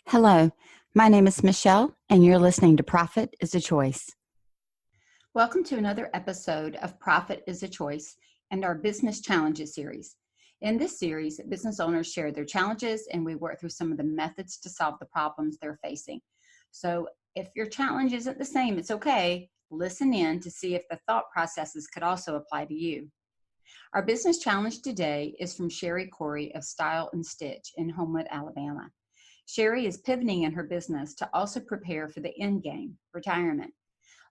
Hello, my name is Michelle, and you're listening to Profit is a Choice. Welcome to another episode of Profit is a Choice and our Business Challenges series. In this series, business owners share their challenges and we work through some of the methods to solve the problems they're facing. So if your challenge isn't the same, it's okay. Listen in to see if the thought processes could also apply to you. Our business challenge today is from Sheri Corey of Style and Stitch in Homewood, Alabama. Sheri is pivoting in her business to also prepare for the end game, retirement.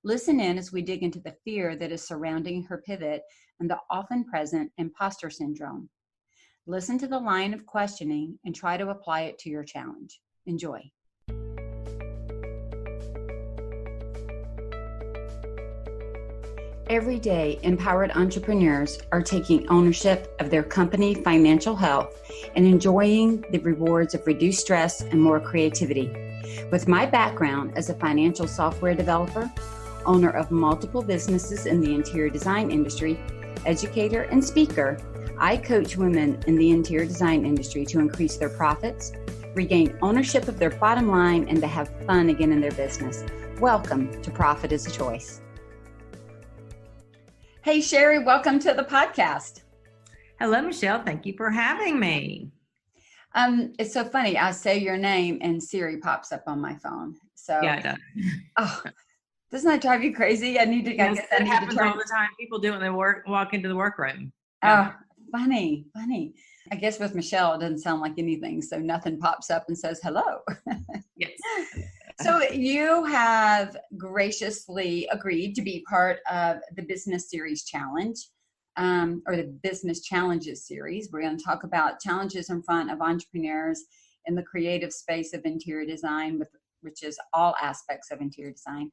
Listen in as we dig into the fear that is surrounding her pivot and the often present imposter syndrome. Listen to the line of questioning and try to apply it to your challenge. Enjoy. Every day, empowered entrepreneurs are taking ownership of their company financial health and enjoying the rewards of reduced stress and more creativity. With my background as a financial software developer, owner of multiple businesses in the interior design industry, educator, and speaker, I coach women in the interior design industry to increase their profits, regain ownership of their bottom line, and to have fun again in their business. Welcome to Profit is a Choice. Hey, Sheri, welcome to the podcast. Hello, Michelle. Thank you for having me. It's so funny. I say your name and Siri pops up on my phone. So yeah, it does. Oh, doesn't that drive you crazy? I need to. Yes, it happens all the time. People do when they walk into the workroom. Yeah. Oh, funny. I guess with Michelle, it doesn't sound like anything. So nothing pops up and says hello. Yes. So you have graciously agreed to be part of the Business Series Challenge, or the Business Challenges series. We're going to talk about challenges in front of entrepreneurs in the creative space of interior design, which is all aspects of interior design.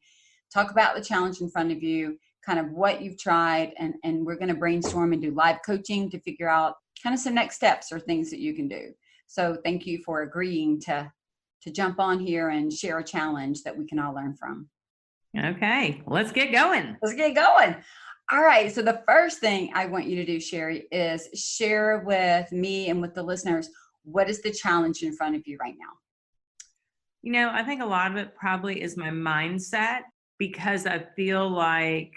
Talk about the challenge in front of you, kind of what you've tried, and we're going to brainstorm and do live coaching to figure out kind of some next steps or things that you can do. So thank you for agreeing to jump on here and share a challenge that we can all learn from. Okay, let's get going. All right. So the first thing I want you to do, Sheri, is share with me and with the listeners, what is the challenge in front of you right now? You know, I think a lot of it probably is my mindset, because I feel like,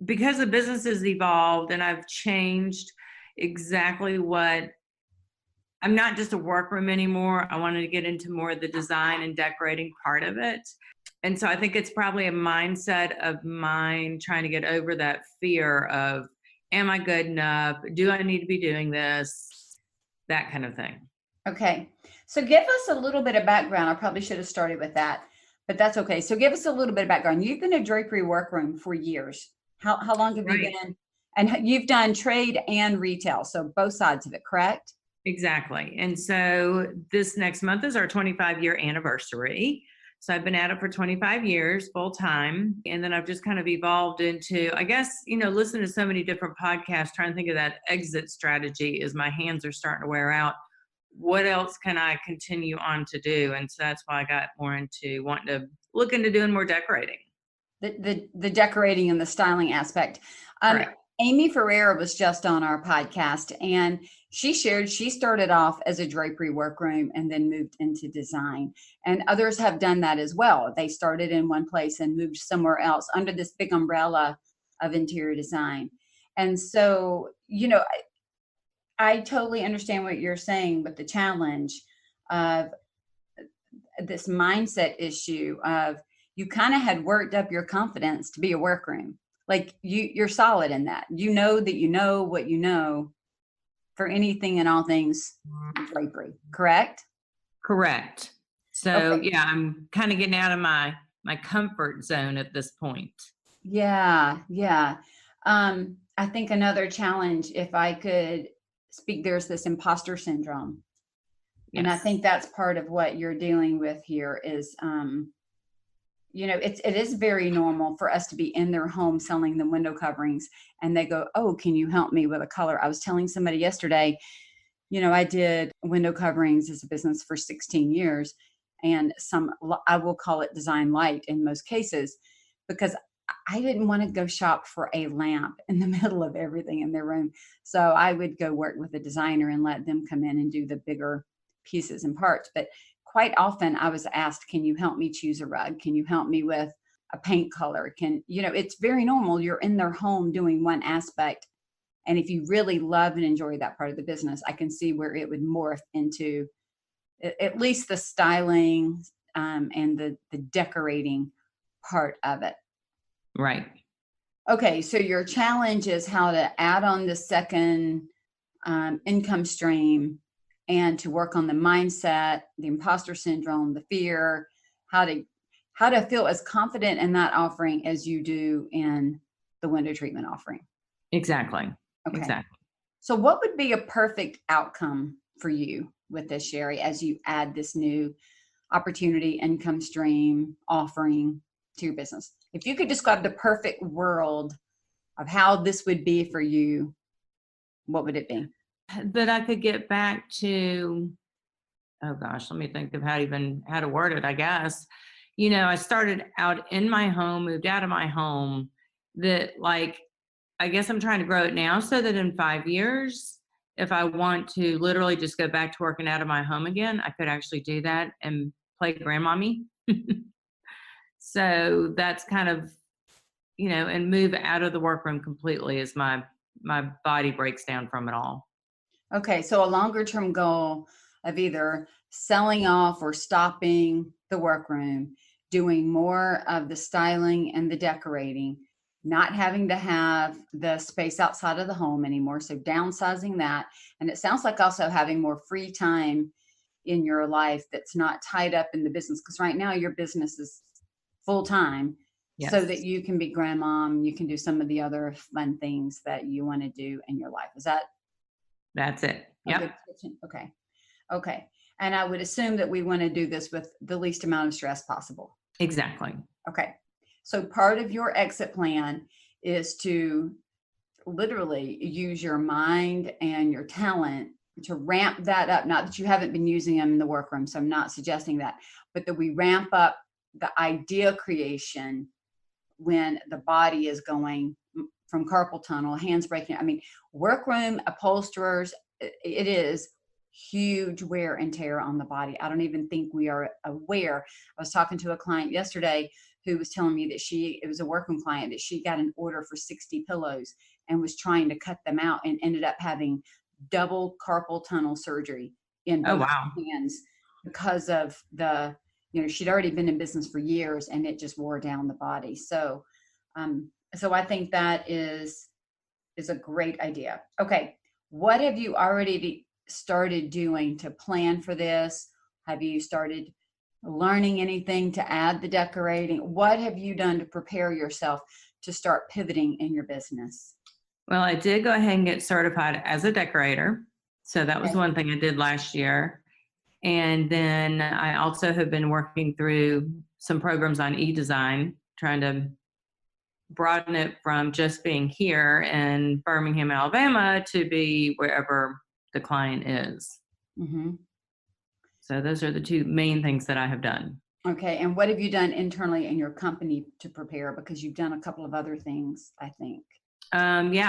because the business has evolved and I've changed exactly what I'm not just a workroom anymore. I wanted to get into more of the design and decorating part of it. And so I think it's probably a mindset of mine trying to get over that fear of, am I good enough? Do I need to be doing this? That kind of thing. Okay. So give us a little bit of background. I probably should have started with that, but that's okay. So give us a little bit of background. You've been a drapery workroom for years. How long have you been? And you've done trade and retail. So both sides of it, correct? Exactly. And so this next month is our 25-year anniversary. So I've been at it for 25 years full time. And then I've just kind of evolved into, I guess, listening to so many different podcasts, trying to think of that exit strategy as my hands are starting to wear out. What else can I continue on to do? And so that's why I got more into wanting to look into doing more decorating. The decorating and the styling aspect. Amy Ferreira was just on our podcast, and she shared she started off as a drapery workroom and then moved into design. And others have done that as well. They started in one place and moved somewhere else under this big umbrella of interior design. And so, I totally understand what you're saying with the challenge of this mindset issue of you kind of had worked up your confidence to be a workroom. Like you're solid in that. You know that you know what you know for anything and all things drapery, correct? Correct. So okay. Yeah, I'm kind of getting out of my comfort zone at this point. Yeah. I think another challenge, if I could speak, there's this imposter syndrome. Yes. And I think that's part of what you're dealing with here is, it is very normal for us to be in their home selling them window coverings and they go, oh, can you help me with a color? I was telling somebody yesterday, I did window coverings as a business for 16 years and I will call it design light in most cases, because I didn't want to go shop for a lamp in the middle of everything in their room. So I would go work with a designer and let them come in and do the bigger pieces and parts. But quite often I was asked, can you help me choose a rug? Can you help me with a paint color? It's very normal. You're in their home doing one aspect. And if you really love and enjoy that part of the business, I can see where it would morph into at least the styling and the decorating part of it. Right. Okay, so your challenge is how to add on the second income stream and to work on the mindset, the imposter syndrome, the fear, how to feel as confident in that offering as you do in the window treatment offering. Exactly. Okay. Exactly. So what would be a perfect outcome for you with this, Sheri, as you add this new opportunity, income stream offering to your business? If you could describe the perfect world of how this would be for you, what would it be? That I could get back to, oh gosh, let me think of how to word it, I guess. I started out in my home, moved out of my home, that like, I guess I'm trying to grow it now so that in 5 years, if I want to literally just go back to working out of my home again, I could actually do that and play grandmommy. So that's kind of, and move out of the workroom completely as my body breaks down from it all. Okay, so a longer term goal of either selling off or stopping the workroom, doing more of the styling and the decorating, not having to have the space outside of the home anymore. So downsizing that. And it sounds like also having more free time in your life that's not tied up in the business. Because right now your business is full time. Yes. So that you can be grandmom, you can do some of the other fun things that you want to do in your life. That's it. Yep. Okay. Okay. And I would assume that we want to do this with the least amount of stress possible. Exactly. Okay. So part of your exit plan is to literally use your mind and your talent to ramp that up. Not that you haven't been using them in the workroom, so I'm not suggesting that, but that we ramp up the idea creation when the body is going from carpal tunnel, hands breaking. I mean, workroom upholsterers, it is huge wear and tear on the body. I don't even think we are aware. I was talking to a client yesterday who was telling me that it was a workroom client, that she got an order for 60 pillows and was trying to cut them out and ended up having double carpal tunnel surgery in both hands because of she'd already been in business for years and it just wore down the body. So I think that is a great idea. Okay. What have you already started doing to plan for this? Have you started learning anything to add the decorating? What have you done to prepare yourself to start pivoting in your business? Well, I did go ahead and get certified as a decorator. So that was one thing I did last year. And then I also have been working through some programs on e-design, trying to broaden it from just being here in Birmingham, Alabama, to be wherever the client is. Mm-hmm. So those are the two main things that I have done. Okay. And what have you done internally in your company to prepare? Because you've done a couple of other things, I think.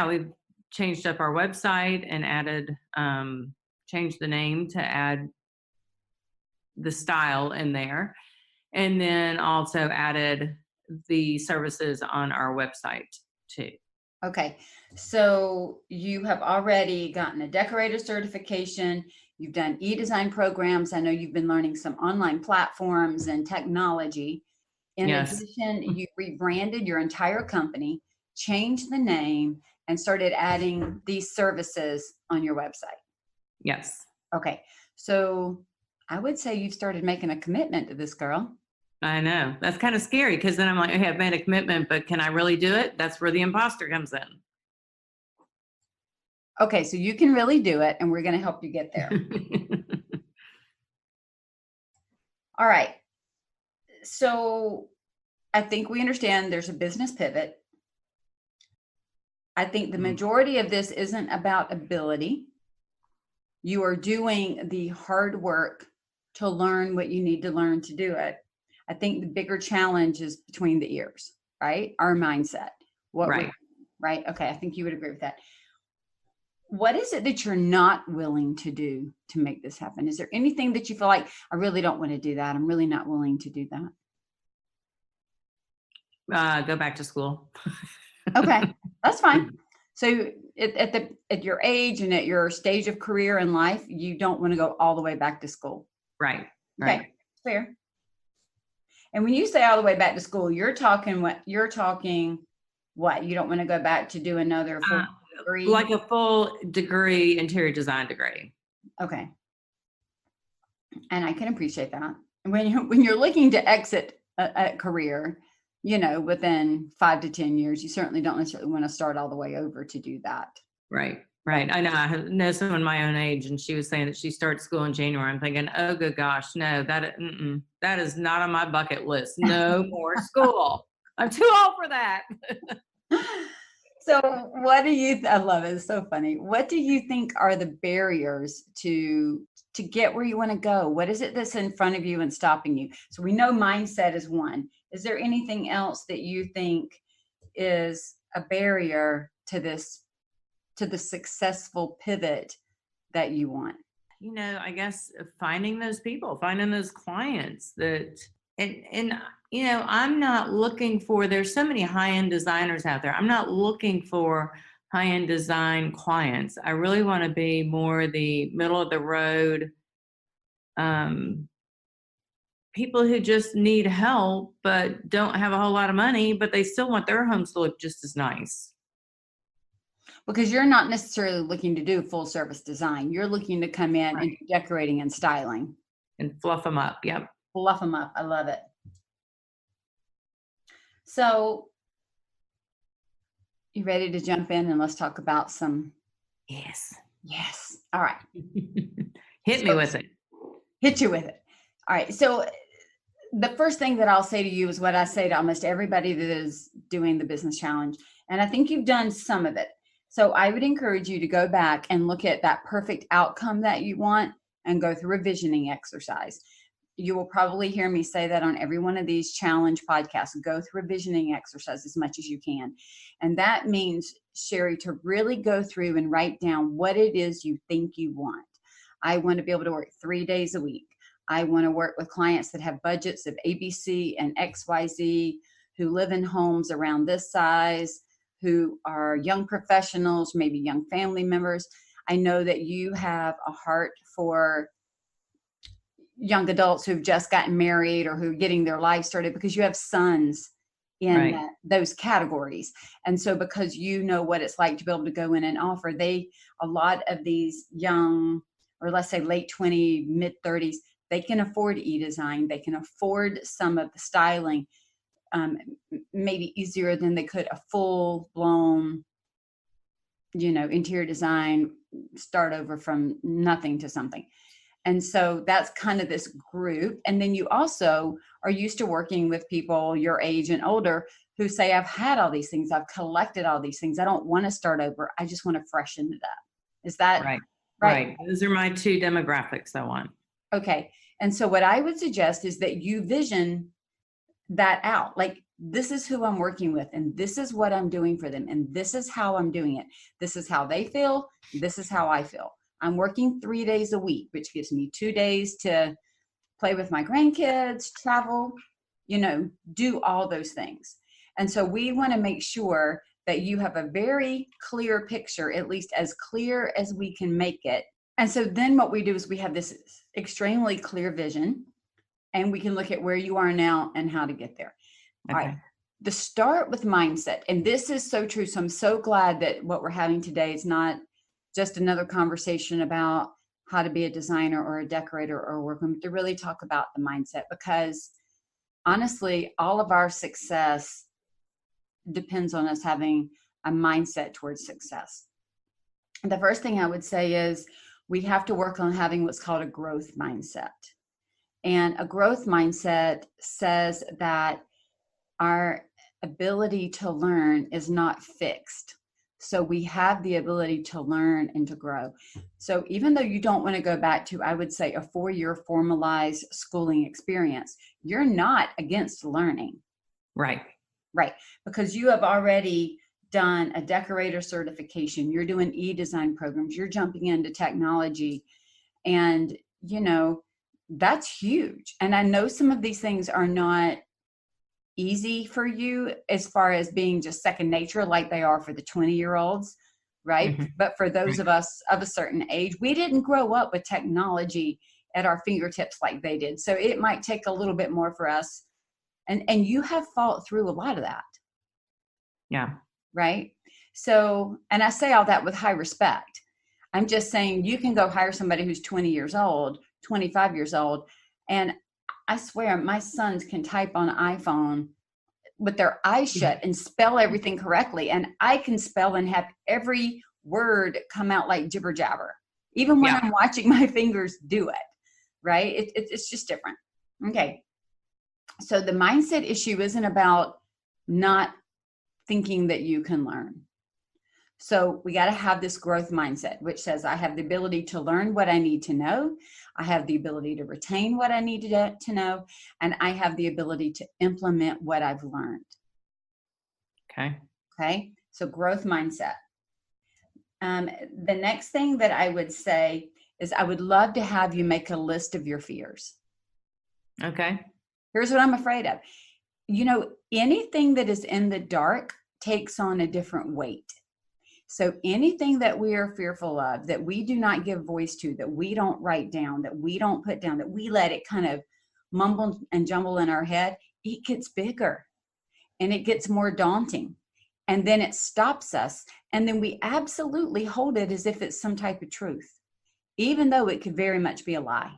We've changed up our website and added, changed the name to add the style in there. And then also added the services on our website too. Okay. So you have already gotten a decorator certification. You've done e-design programs. I know you've been learning some online platforms and technology. In addition, you rebranded your entire company, changed the name, and started adding these services on your website. Yes. Okay. So I would say you've started making a commitment to this, girl. I know. That's kind of scary because then I'm like, okay, I've made a commitment, but can I really do it? That's where the imposter comes in. Okay, so you can really do it, and we're going to help you get there. All right. So I think we understand there's a business pivot. I think the majority of this isn't about ability. You are doing the hard work to learn what you need to learn to do it. I think the bigger challenge is between the ears, right? Our mindset. Right. Okay. I think you would agree with that. What is it that you're not willing to do to make this happen? Is there anything that you feel like, I really don't want to do that? I'm really not willing to do that. Go back to school. Okay, that's fine. So at your age and at your stage of career in life, you don't want to go all the way back to school. Right. Okay, Right. fair. And when you say all the way back to school, you're talking what? You don't want to go back to do another full degree? Like a full degree, interior design degree. Okay. And I can appreciate that. When you're looking to exit a career, within 5 to 10 years, you certainly don't necessarily want to start all the way over to do that. Right. Right. I know someone my own age, and she was saying that she starts school in January. I'm thinking, oh, good gosh, no, that is not on my bucket list. No more school. I'm too old for that. So I love it. It's so funny. What do you think are the barriers to get where you want to go? What is it that's in front of you and stopping you? So we know mindset is one. Is there anything else that you think is a barrier to the successful pivot that you want? I guess finding those people, finding those clients and I'm not looking for, there's so many high-end designers out there. I'm not looking for high-end design clients. I really want to be more the middle of the road, people who just need help, but don't have a whole lot of money, but they still want their homes to look just as nice. Because you're not necessarily looking to do full service design. You're looking to come in and do decorating and styling. And fluff them up. Yep. Fluff them up. I love it. So you ready to jump in and let's talk about some? Yes. All right. Hit me with it. Hit you with it. All right. So the first thing that I'll say to you is what I say to almost everybody that is doing the business challenge. And I think you've done some of it. So I would encourage you to go back and look at that perfect outcome that you want and go through a visioning exercise. You will probably hear me say that on every one of these challenge podcasts. Go through a visioning exercise as much as you can. And that means, Sheri, to really go through and write down what it is you think you want. I want to be able to work 3 days a week. I want to work with clients that have budgets of ABC and XYZ, who live in homes around this size, who are young professionals, maybe young family members. I know that you have a heart for young adults who've just gotten married or who are getting their life started, because you have sons in those categories. And so because you know what it's like to be able to go in and offer, a lot of these young, or let's say late 20, mid 30s, they can afford e-design. They can afford some of the styling, maybe easier than they could a full-blown, interior design, start over from nothing to something. And so that's kind of this group. And then you also are used to working with people your age and older who say, I've had all these things. I've collected all these things. I don't want to start over. I just want to freshen it up. Is that right? Right. Those are my two demographics I want. Okay. And so what I would suggest is that you vision that out. Like, this is who I'm working with, and this is what I'm doing for them, and this is how I'm doing it. This is how they feel. This is how I feel. I'm working 3 days a week, which gives me 2 days to play with my grandkids, travel, do all those things. And so we want to make sure that you have a very clear picture, at least as clear as we can make it. And so then what we do is we have this extremely clear vision, and we can look at where you are now and how to get there. Okay. All right. The start with mindset. And this is so true. So I'm so glad that what we're having today is not just another conversation about how to be a designer or a decorator or workman, to really talk about the mindset, because honestly, all of our success depends on us having a mindset towards success. The first thing I would say is we have to work on having what's called a growth mindset. And a growth mindset says that our ability to learn is not fixed. So we have the ability to learn and to grow. So even though you don't want to go back to, I would say, a 4-year formalized schooling experience, you're not against learning. Right. Because you have already done a decorator certification, you're doing e-design programs, you're jumping into technology, and that's huge. And I know some of these things are not easy for you as far as being just second nature like they are for the 20-year-olds, right? Mm-hmm. But for those of us of a certain age, we didn't grow up with technology at our fingertips like they did. So it might take a little bit more for us. And you have fought through a lot of that. Yeah. Right? So, and I say all that with high respect. I'm just saying you can go hire somebody who's 20 years old, 25 years old, and I swear my sons can type on an iPhone with their eyes shut and spell everything correctly. And I can spell and have every word come out like jibber jabber, even when I'm watching my fingers do it, right? It's just different. Okay. So the mindset issue isn't about not thinking that you can learn. So we got to have this growth mindset, which says I have the ability to learn what I need to know. I have the ability to retain what I need to know. And I have the ability to implement what I've learned. Okay. So growth mindset. The next thing that I would say is I would love to have you make a list of your fears. Okay. Here's what I'm afraid of. Anything that is in the dark takes on a different weight. So anything that we are fearful of, that we do not give voice to, that we don't write down, that we don't put down, that we let it kind of mumble and jumble in our head, it gets bigger and it gets more daunting. And then it stops us. And then we absolutely hold it as if it's some type of truth, even though it could very much be a lie.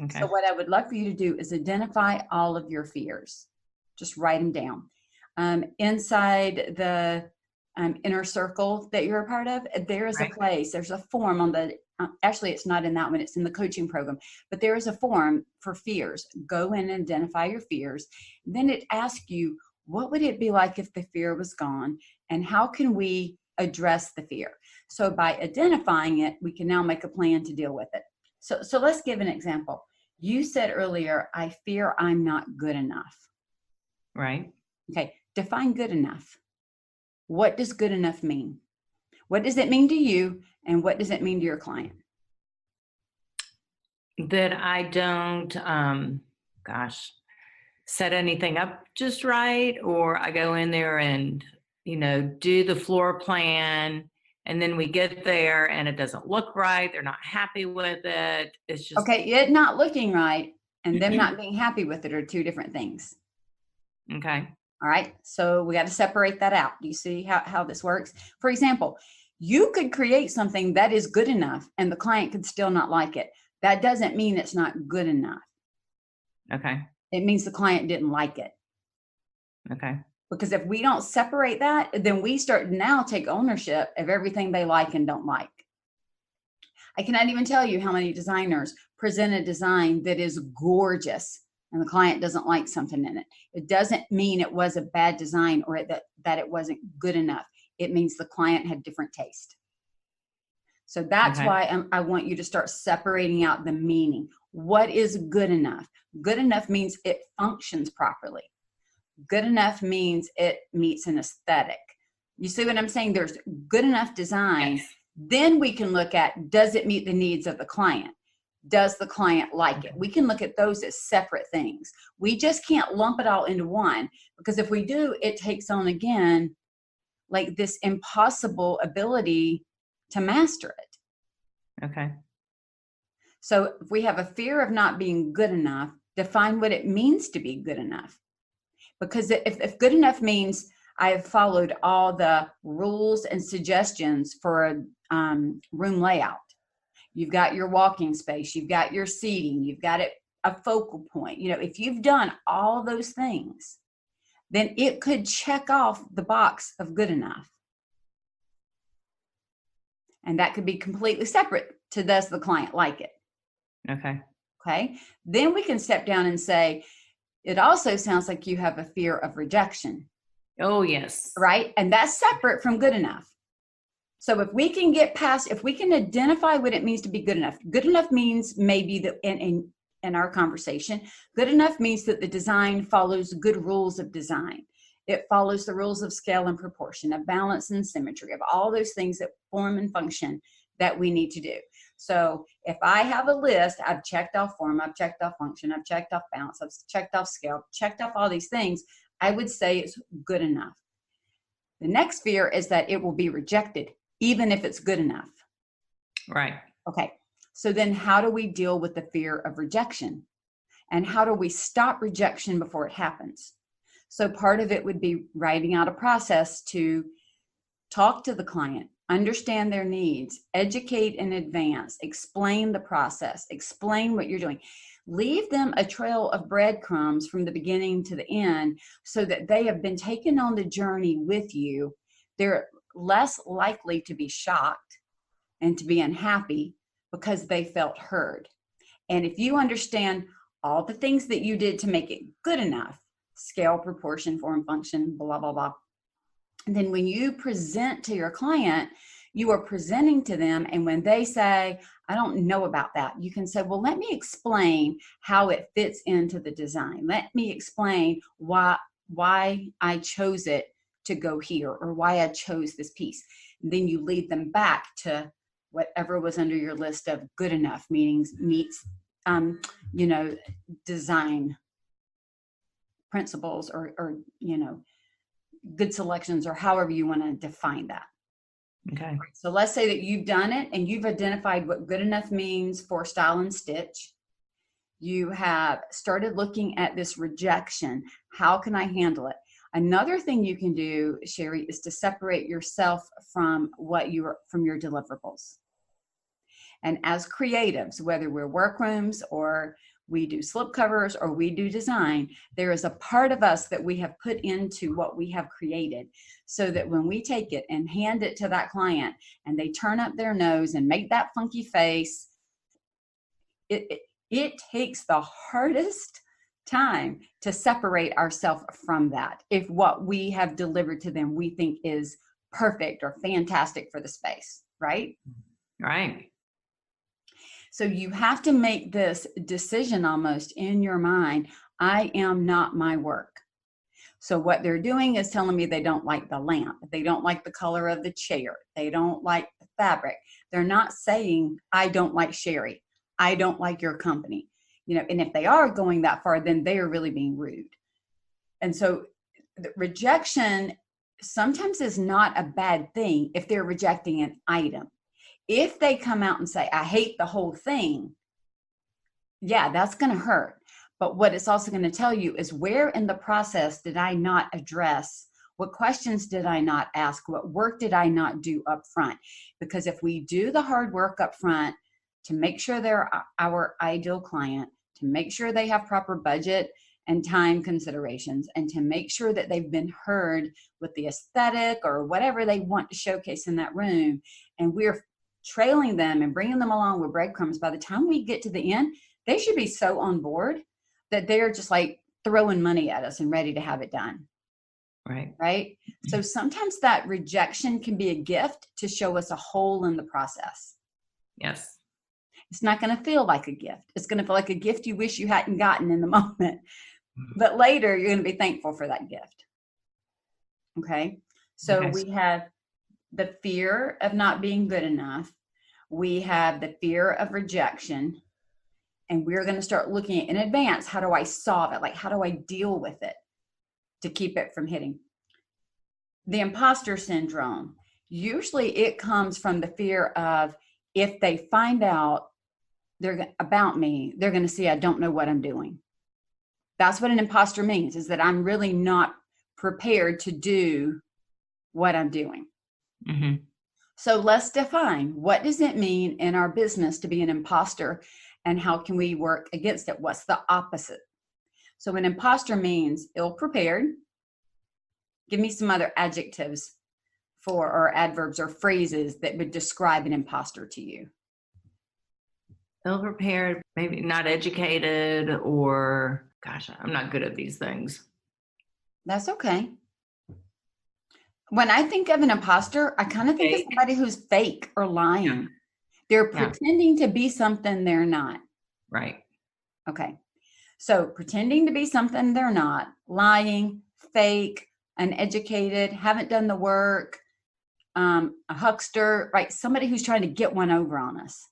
Okay. So what I would love for you to do is identify all of your fears. Just write them down. Inside the inner circle that you're a part of, there is a place, there's a form on the, actually it's not in that one, it's in the coaching program, but there is a form for fears. Go in and identify your fears. Then it asks you, what would it be like if the fear was gone? And how can we address the fear? So by identifying it, we can now make a plan to deal with it. So let's give an example. You said earlier, I fear I'm not good enough. Right. Okay. Define good enough. What does good enough mean? What does it mean to you? And what does it mean to your client? That I don't, set anything up just right, or I go in there and, do the floor plan, and then we get there and it doesn't look right. They're not happy with it. It's just. Okay. It not looking right and them not being happy with it are two different things. Okay. All right. So we got to separate that out. Do you see how this works? For example, you could create something that is good enough and the client could still not like it. That doesn't mean it's not good enough. Okay. It means the client didn't like it. Okay. Because if we don't separate that, then we start to now take ownership of everything they like and don't like. I cannot even tell you how many designers present a design that is gorgeous and the client doesn't like something in it. It doesn't mean it was a bad design or that it wasn't good enough. It means the client had different taste. So that's why I want you to start separating out the meaning. What is good enough? Good enough means it functions properly. Good enough means it meets an aesthetic. You see what I'm saying? There's good enough design. Yes. Then we can look at, does it meet the needs of the client? Does the client like it? We can look at those as separate things. We just can't lump it all into one, because if we do, it takes on again, like this impossible ability to master it. Okay. So if we have a fear of not being good enough, define what it means to be good enough. Because if good enough means I have followed all the rules and suggestions for a room layout. You've got your walking space, you've got your seating, you've got a focal point. If you've done all those things, then it could check off the box of good enough. And that could be completely separate to, does the client like it? Okay. Then we can step down and say, it also sounds like you have a fear of rejection. Oh, yes. Right? And that's separate from good enough. So if we can get past, if we can identify what it means to be good enough means maybe that in our conversation, good enough means that the design follows good rules of design. It follows the rules of scale and proportion, of balance and symmetry, of all those things that form and function that we need to do. So if I have a list, I've checked off form, I've checked off function, I've checked off balance, I've checked off scale, checked off all these things, I would say it's good enough. The next fear is that it will be rejected, even if it's good enough. Right. Okay. So then how do we deal with the fear of rejection? And how do we stop rejection before it happens? So part of it would be writing out a process to talk to the client, understand their needs, educate in advance, explain the process, explain what you're doing. Leave them a trail of breadcrumbs from the beginning to the end so that they have been taken on the journey with you. They're less likely to be shocked and to be unhappy because they felt heard. And if you understand all the things that you did to make it good enough, scale, proportion, form, function, blah, blah, blah, and then when you present to your client, you are presenting to them. And when they say, I don't know about that, you can say, well, let me explain how it fits into the design. Let me explain why I chose it to go here, or why I chose this piece. And then you lead them back to whatever was under your list of good enough meetings, meets, design principles, or good selections, or however you want to define that. Okay. So let's say that you've done it and you've identified what good enough means for style and stitch. You have started looking at this rejection. How can I handle it? Another thing you can do, Sheri, is to separate yourself from from your deliverables. And as creatives, whether we're workrooms or we do slipcovers or we do design, there is a part of us that we have put into what we have created, so that when we take it and hand it to that client and they turn up their nose and make that funky face, it takes the hardest time to separate ourselves from that if what we have delivered to them we think is perfect or fantastic for the space, right? Right. So you have to make this decision almost in your mind. I am not my work. So what they're doing is telling me they don't like the lamp. They don't like the color of the chair. They don't like the fabric. They're not saying, I don't like Sheri. I don't like your company. And if they are going that far, then they are really being rude. And so the rejection sometimes is not a bad thing if they're rejecting an item. If they come out and say, I hate the whole thing, yeah, that's going to hurt. But what it's also going to tell you is, where in the process did I not address? What questions did I not ask? What work did I not do up front? Because if we do the hard work up front to make sure they're our ideal client, to make sure they have proper budget and time considerations, and to make sure that they've been heard with the aesthetic or whatever they want to showcase in that room, and we're trailing them and bringing them along with breadcrumbs, by the time we get to the end, they should be so on board that they're just like throwing money at us and ready to have it done. Right. Right. So sometimes that rejection can be a gift to show us a hole in the process. Yes. It's not going to feel like a gift. It's going to feel like a gift you wish you hadn't gotten in the moment. But later, you're going to be thankful for that gift. Okay. So we have the fear of not being good enough. We have the fear of rejection. And we're going to start looking at, in advance, how do I solve it? Like, how do I deal with it to keep it from hitting? The imposter syndrome. Usually it comes from the fear of, if they find out about me, they're going to see I don't know what I'm doing. That's what an imposter means, is that I'm really not prepared to do what I'm doing. Mm-hmm. So let's define, what does it mean in our business to be an imposter, and how can we work against it? What's the opposite? So an imposter means ill-prepared. Give me some other adjectives or adverbs or phrases that would describe an imposter to you. Ill-prepared, maybe not educated, or gosh, I'm not good at these things. That's okay. When I think of an imposter, I kind of think of somebody who's fake or lying. Yeah. They're pretending to be something they're not. Right. Okay. So pretending to be something they're not, lying, fake, uneducated, haven't done the work, a huckster, right? Somebody who's trying to get one over on us.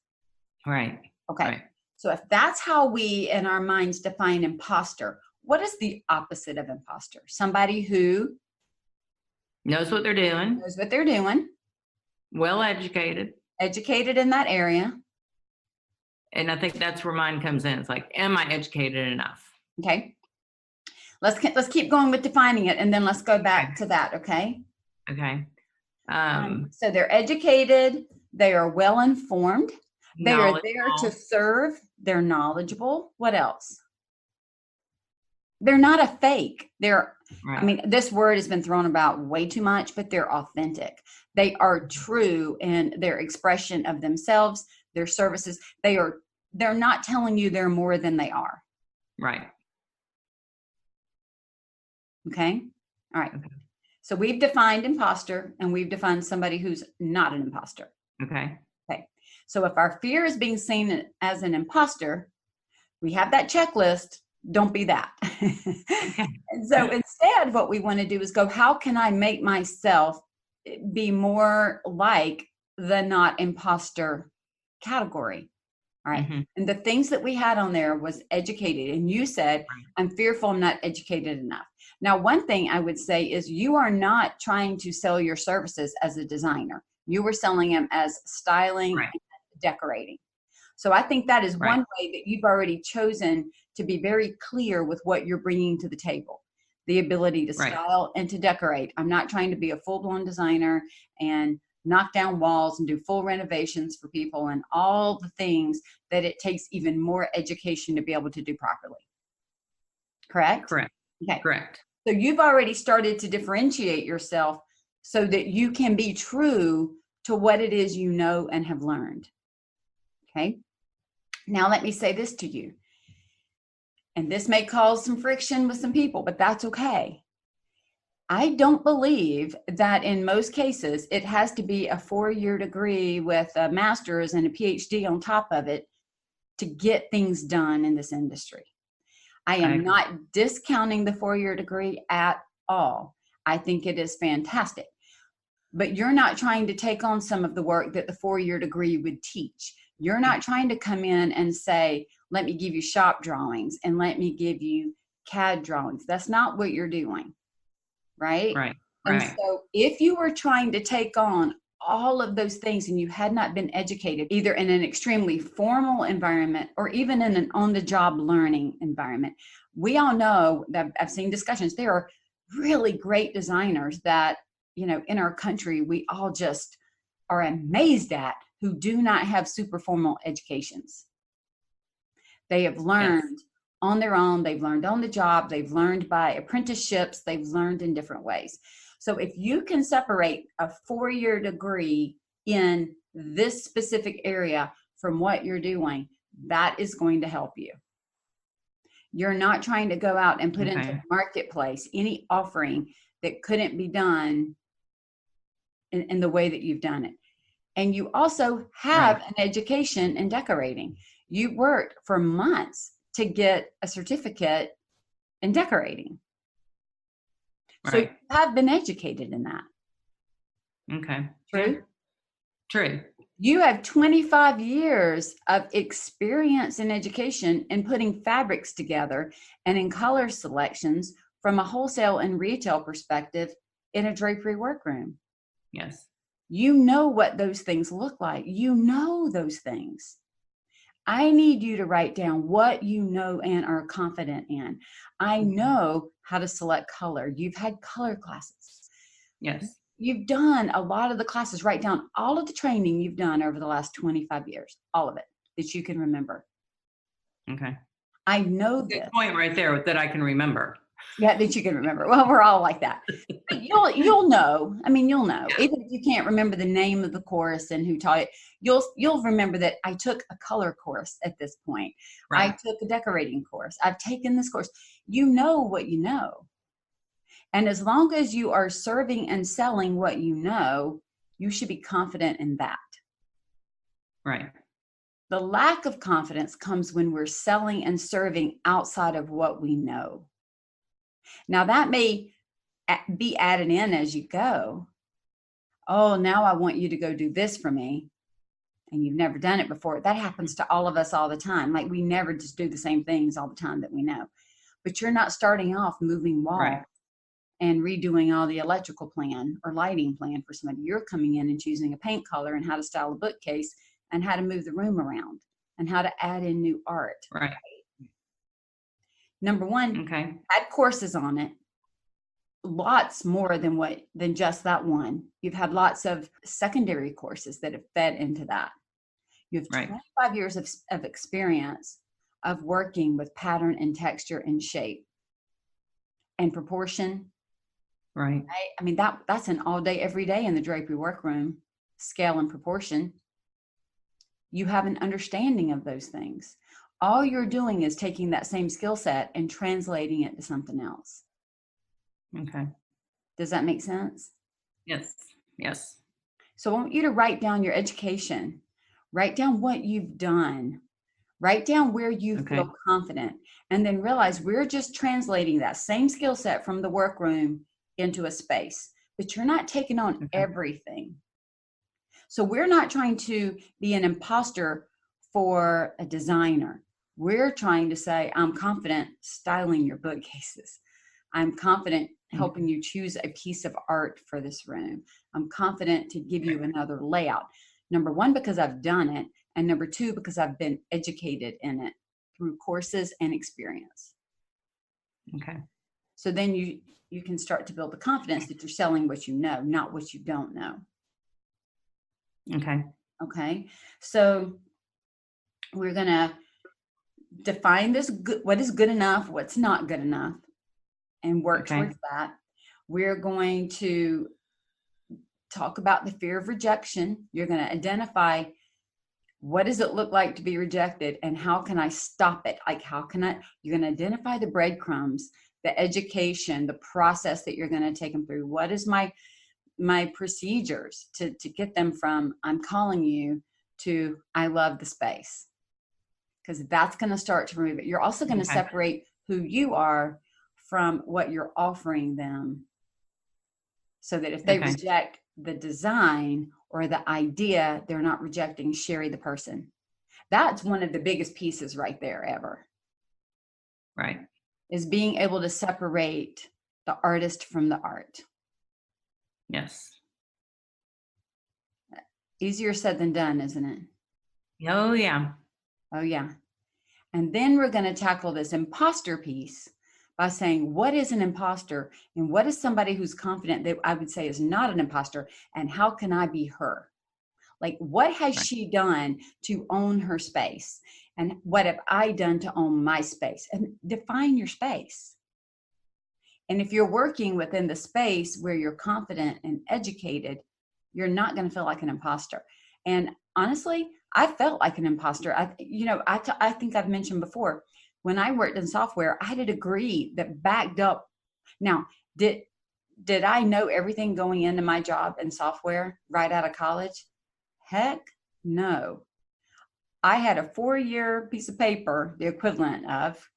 Right. Okay. Right. So if that's how we in our minds define imposter, what is the opposite of imposter? Somebody who Knows what they're doing. knows what they're doing, Well educated. educated in that area. And I think that's where mine comes in. It's like, am I educated enough? Okay. Let's keep going with defining it, and then let's go back to that. Okay. Okay. So they're educated. They are well informed. They are there to serve. They're knowledgeable. What else? They're not a fake. They're, right. I mean, this word has been thrown about way too much, but they're authentic. They are true in their expression of themselves, their services. They're not telling you they're more than they are. Right. Okay. All right. Okay. So we've defined imposter, and we've defined somebody who's not an imposter. Okay. Okay. So if our fear is being seen as an imposter, we have that checklist. Don't be that. Okay. And so instead, what we want to do is go, how can I make myself be more like the not imposter category? All right. Mm-hmm. And the things that we had on there was educated. And you said, I'm fearful I'm not educated enough. Now, one thing I would say is you are not trying to sell your services as a designer. You were selling them as styling and decorating. So I think that is one way that you've already chosen to be very clear with what you're bringing to the table. The ability to style and to decorate. I'm not trying to be a full-blown designer and knock down walls and do full renovations for people and all the things that it takes even more education to be able to do properly. Correct? Correct. Okay. Correct. So you've already started to differentiate yourself so that you can be true to what it is you know and have learned. Okay. Now let me say this to you. And this may cause some friction with some people, but that's okay. I don't believe that in most cases it has to be a 4-year degree with a master's and a PhD on top of it to get things done in this industry. I am not discounting the 4-year degree at all. I think it is fantastic. But you're not trying to take on some of the work that the 4-year degree would teach. You're not trying to come in and say, let me give you shop drawings and let me give you CAD drawings. That's not what you're doing. Right? Right. And so if you were trying to take on all of those things and you had not been educated, either in an extremely formal environment or even in an on-the-job learning environment, we all know that I've seen discussions. There are really great designers that, you know, in our country, we all just are amazed at who do not have super formal educations. They have learned on their own. They've learned on the job. They've learned by apprenticeships. They've learned in different ways. So if you can separate a 4-year degree in this specific area from what you're doing, that is going to help you. You're not trying to go out and put into the marketplace any offering that couldn't be done in the way that you've done it. And you also have an education in decorating. You worked for months to get a certificate in decorating. So you have been educated in that. Okay. True? True. You have 25 years of experience in education in putting fabrics together and in color selections from a wholesale and retail perspective in a drapery workroom. Yes. You know what those things look like. You know those things. I need you to write down what you know and are confident in. I know how to select color. You've had color classes. Yes. You've done a lot of the classes. Write down all of the training you've done over the last 25 years, all of it that you can remember. Okay. I know this. Good point right there that I can remember. Yeah, that you can remember. Well, we're all like that. But you'll know. I mean, you'll know. Yeah. Even if you can't remember the name of the course and who taught it, you'll remember that I took a color course at this point. I took a decorating course. I've taken this course. You know what you know. And as long as you are serving and selling what you know, you should be confident in that. Right. The lack of confidence comes when we're selling and serving outside of what we know. Now that may be added in as you go. Oh, now I want you to go do this for me. And you've never done it before. That happens to all of us all the time. Like we never just do the same things all the time that we know. But you're not starting off moving walls Right. and redoing all the electrical plan or lighting plan for somebody. You're coming in and choosing a paint color and how to style a bookcase and how to move the room around and how to add in new art. Right. Number one, Okay. add courses on it. Lots more than just that one. You've had lots of secondary courses that have fed into that. You have 25 years of experience of working with pattern and texture and shape and proportion. Right. I mean, that's an all day, every day in the drapery workroom, scale and proportion. You have an understanding of those things. All you're doing is taking that same skill set and translating it to something else. Okay. Does that make sense? Yes. Yes. So I want you to write down your education. Write down what you've done. Write down where you feel confident. And then realize we're just translating that same skill set from the workroom into a space. But you're not taking on everything. So we're not trying to be an imposter for a designer. We're trying to say, I'm confident styling your bookcases. I'm confident helping you choose a piece of art for this room. I'm confident to give you another layout. Number one, because I've done it. And number two, because I've been educated in it through courses and experience. Okay. So then you can start to build the confidence that you're selling what you know, not what you don't know. Okay. Okay. So we're going to define what is good enough, what's not good enough, and work towards that. We're going to talk about the fear of rejection. You're going to identify what does it look like to be rejected and how can I stop it? Like you're going to identify the breadcrumbs, the education, the process that you're going to take them through. What is my procedures to get them from I'm calling you to I love the space? Because that's going to start to remove it. You're also going to separate who you are from what you're offering them, so that if they reject the design or the idea, they're not rejecting Sheri the person. That's one of the biggest pieces right there ever. Right. Is being able to separate the artist from the art. Yes. Easier said than done, isn't it? Oh, yeah. Oh, yeah. And then we're going to tackle this imposter piece by saying, what is an imposter and what is somebody who's confident that I would say is not an imposter, and how can I be her? Like, what has she done to own her space? And what have I done to own my space? And define your space. And if you're working within the space where you're confident and educated, you're not going to feel like an imposter. And honestly, I felt like an imposter. I think I've mentioned before, when I worked in software, I had a degree that backed up. Now, did I know everything going into my job in software right out of college? Heck no. I had a 4-year piece of paper, the equivalent of,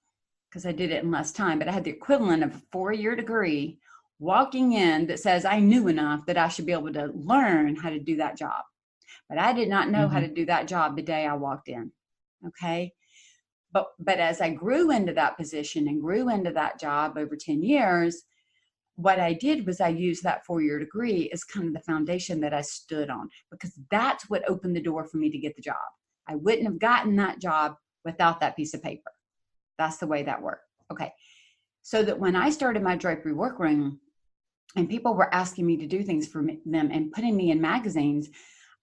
because I did it in less time, but I had the equivalent of a 4-year degree walking in that says I knew enough that I should be able to learn how to do that job. But I did not know how to do that job the day I walked in. Okay. But as I grew into that position and grew into that job over 10 years, what I did was I used that 4-year degree as kind of the foundation that I stood on, because that's what opened the door for me to get the job. I wouldn't have gotten that job without that piece of paper. That's the way that worked. Okay. So that when I started my drapery workroom and people were asking me to do things for them and putting me in magazines,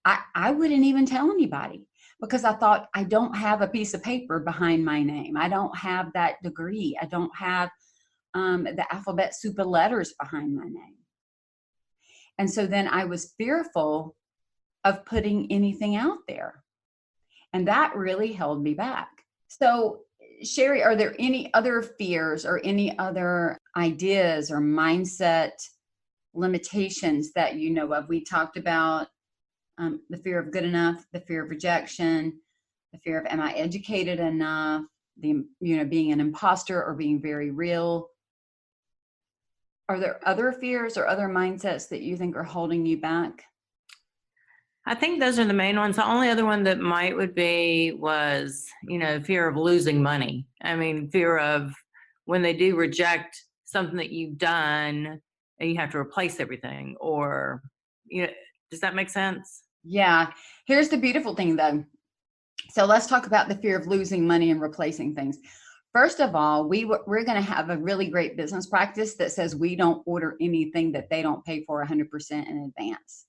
I wouldn't even tell anybody, because I thought, I don't have a piece of paper behind my name. I don't have that degree. I don't have the alphabet soup of letters behind my name. And so then I was fearful of putting anything out there. And that really held me back. So Sheri, are there any other fears or any other ideas or mindset limitations that you know of? We talked about the fear of good enough, the fear of rejection, the fear of am I educated enough, being an imposter or being very real. Are there other fears or other mindsets that you think are holding you back? I think those are the main ones. The only other one that would be was, fear of losing money. I mean, fear of when they do reject something that you've done and you have to replace everything, or, does that make sense? Yeah. Here's the beautiful thing though. So let's talk about the fear of losing money and replacing things. First of all, we're going to have a really great business practice that says we don't order anything that they don't pay for 100% in advance.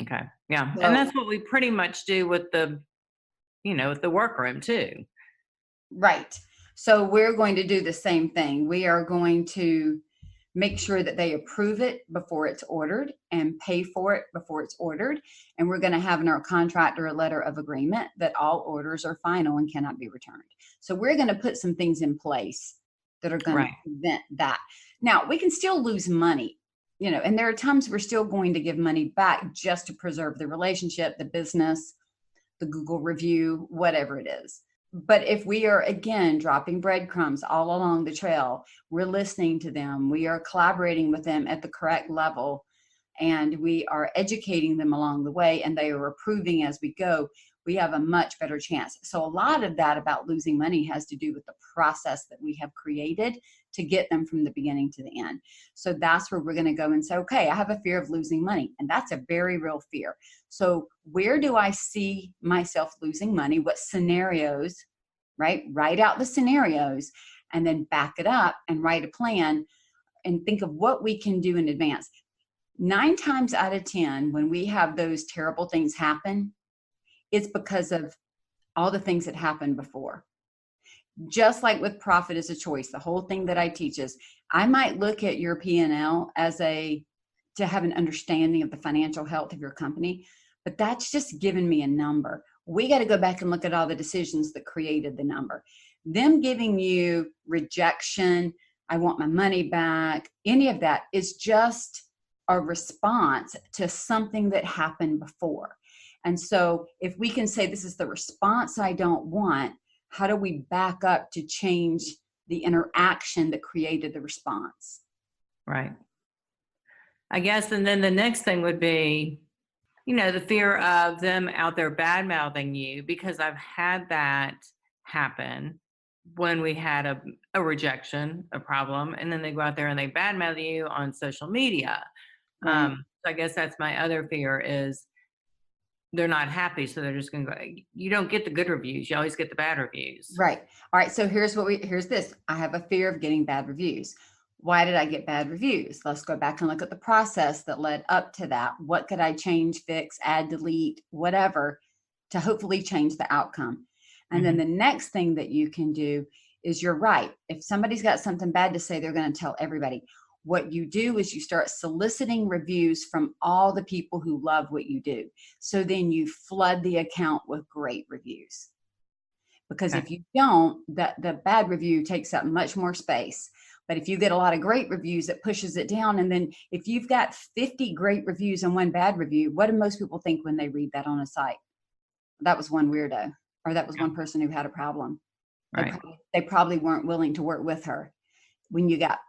Okay. Yeah. So, And that's what we pretty much do with with the workroom too. right. So we're going to do the same thing. We are going to make sure that they approve it before it's ordered and pay for it before it's ordered. And we're going to have in our contract or a letter of agreement that all orders are final and cannot be returned. So we're going to put some things in place that are going to prevent that. Now, we can still lose money, and there are times we're still going to give money back just to preserve the relationship, the business, the Google review, whatever it is. But if we are, again, dropping breadcrumbs all along the trail, we're listening to them, we are collaborating with them at the correct level, and we are educating them along the way, and they are approving as we go, we have a much better chance. So a lot of that about losing money has to do with the process that we have created to get them from the beginning to the end. So that's where we're going to go and say, okay, I have a fear of losing money. And that's a very real fear. So where do I see myself losing money? What scenarios, right? Write out the scenarios and then back it up and write a plan and think of what we can do in advance. 9 times out of 10, when we have those terrible things happen, it's because of all the things that happened before. Just like with profit is a choice, the whole thing that I teach is I might look at your P&L to have an understanding of the financial health of your company, but that's just giving me a number. We got to go back and look at all the decisions that created the number. Them giving you rejection, I want my money back, any of that is just a response to something that happened before. And so if we can say this is the response I don't want, how do we back up to change the interaction that created the response? Right. I guess, and then the next thing would be, the fear of them out there bad mouthing you, because I've had that happen when we had a rejection, a problem, and then they go out there and they bad mouth you on social media. Right. So I guess that's my other fear is they're not happy. So they're just going to go, you don't get the good reviews. You always get the bad reviews. Right. All right. So here's this. I have a fear of getting bad reviews. Why did I get bad reviews? Let's go back and look at the process that led up to that. What could I change, fix, add, delete, whatever, to hopefully change the outcome? And then the next thing that you can do is, you're right. If somebody's got something bad to say, they're going to tell everybody. What you do is you start soliciting reviews from all the people who love what you do. So then you flood the account with great reviews. Because if you don't, the bad review takes up much more space. But if you get a lot of great reviews, it pushes it down. And then if you've got 50 great reviews and 1 bad review, what do most people think when they read that on a site? That was one weirdo, or that was one person who had a problem. Right. They probably weren't willing to work with her. When you got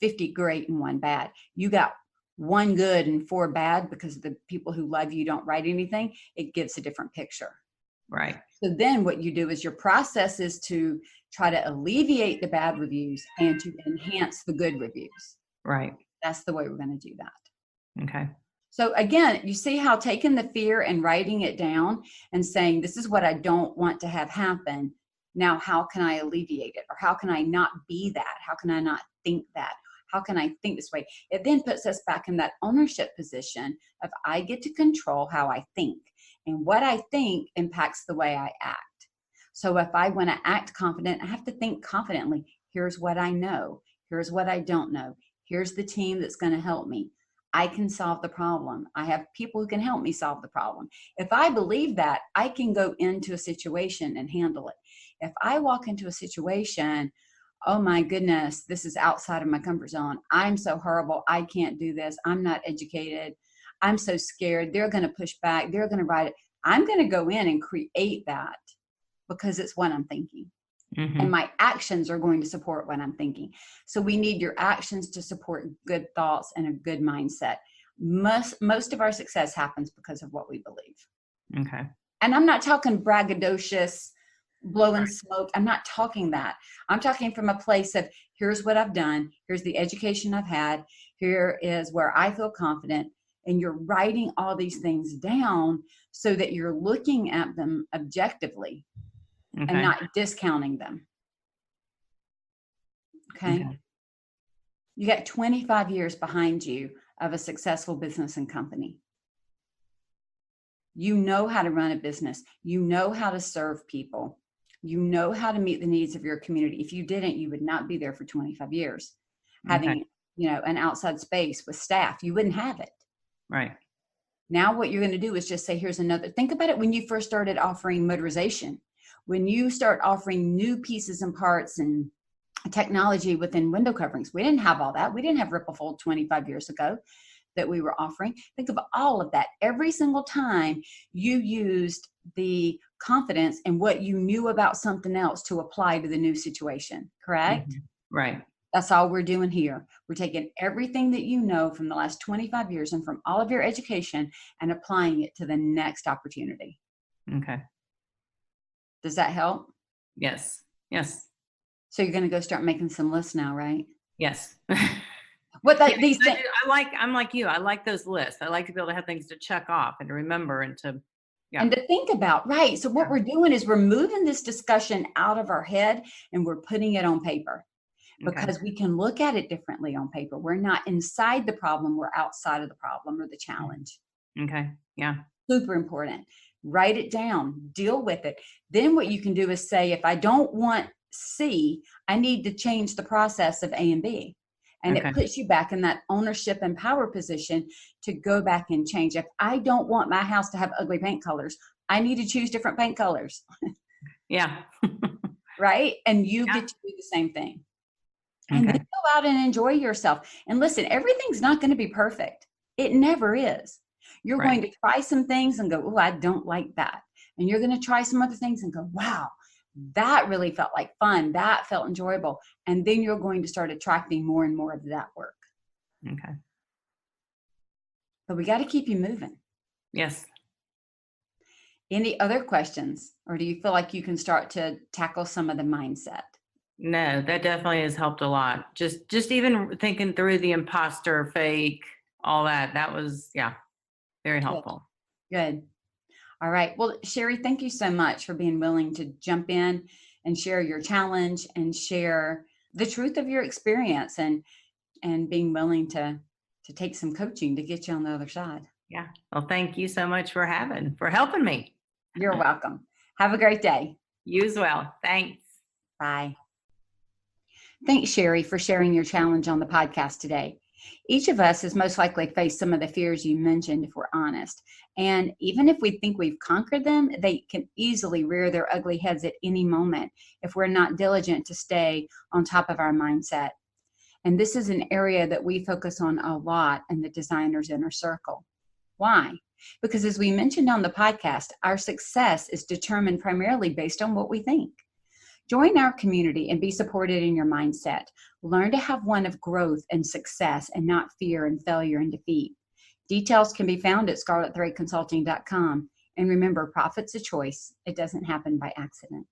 50 great and 1 bad, you got 1 good and 4 bad because the people who love you don't write anything, it gives a different picture. Right. So then what you do is your process is to try to alleviate the bad reviews and to enhance the good reviews. Right. That's the way we're going to do that. Okay. So again, you see how taking the fear and writing it down and saying, this is what I don't want to have happen. Now, how can I alleviate it? Or how can I not be that? How can I not think that? How can I think this way? It then puts us back in that ownership position of I get to control how I think. And what I think impacts the way I act. So if I want to act confident, I have to think confidently. Here's what I know. Here's what I don't know. Here's the team that's going to help me. I can solve the problem. I have people who can help me solve the problem. If I believe that, I can go into a situation and handle it. If I walk into a situation, oh my goodness, this is outside of my comfort zone. I'm so horrible. I can't do this. I'm not educated. I'm so scared. They're going to push back. They're going to write it. I'm going to go in and create that because it's what I'm thinking. and my actions are going to support what I'm thinking. So we need your actions to support good thoughts and a good mindset. Most of our success happens because of what we believe. Okay. And I'm not talking braggadocious, blowing smoke. I'm not talking that. I'm talking from a place of, here's what I've done. Here's the education I've had. Here is where I feel confident. And you're writing all these things down so that you're looking at them objectively and not discounting them. Okay. You got 25 years behind you of a successful business and company. You know how to run a business. You know how to serve people. You know how to meet the needs of your community. If you didn't, you would not be there for 25 years. Having, an outside space with staff, you wouldn't have it. Right. Now what you're going to do is just say, here's another. Think about it when you first started offering motorization. When you start offering new pieces and parts and technology within window coverings, we didn't have all that. We didn't have Ripple Fold 25 years ago that we were offering. Think of all of that. Every single time you used the confidence in what you knew about something else to apply to the new situation, correct? Right. That's all we're doing here. We're taking everything that you know from the last 25 years and from all of your education and applying it to the next opportunity. Okay. Does that help? Yes. Yes. So you're going to go start making some lists now, right? Yes. These things? I'm like you. I like those lists. I like to be able to have things to check off and to remember and to, and to think about, right? So what we're doing is we're moving this discussion out of our head and we're putting it on paper because we can look at it differently on paper. We're not inside the problem. We're outside of the problem or the challenge. Okay. Yeah. Super important. Write it down, deal with it. Then what you can do is say, if I don't want C, I need to change the process of A and B. And it puts you back in that ownership and power position to go back and change. If I don't want my house to have ugly paint colors, I need to choose different paint colors. Yeah. Right? And you get to do the same thing. And then go out and enjoy yourself. And listen, everything's not going to be perfect. It never is. You're going to try some things and go, oh, I don't like that. And you're going to try some other things and go, wow, that really felt like fun. That felt enjoyable. And then you're going to start attracting more and more of that work. Okay. But we got to keep you moving. Yes. Any other questions? Or do you feel like you can start to tackle some of the mindset? No, that definitely has helped a lot. Just even thinking through the imposter, fake, all that. That was, very helpful. Good. All right. Well, Sheri, thank you so much for being willing to jump in and share your challenge and share the truth of your experience and being willing to take some coaching to get you on the other side. Yeah. Well, thank you so much for helping me. You're welcome. Have a great day. You as well. Thanks. Bye. Thanks, Sheri, for sharing your challenge on the podcast today. Each of us has most likely faced some of the fears you mentioned, if we're honest. And even if we think we've conquered them, they can easily rear their ugly heads at any moment if we're not diligent to stay on top of our mindset. And this is an area that we focus on a lot in the Designer's Inner Circle. Why? Because as we mentioned on the podcast, our success is determined primarily based on what we think. Join our community and be supported in your mindset. Learn to have one of growth and success and not fear and failure and defeat. Details can be found at scarletthreadconsulting.com. And remember, profit's a choice. It doesn't happen by accident.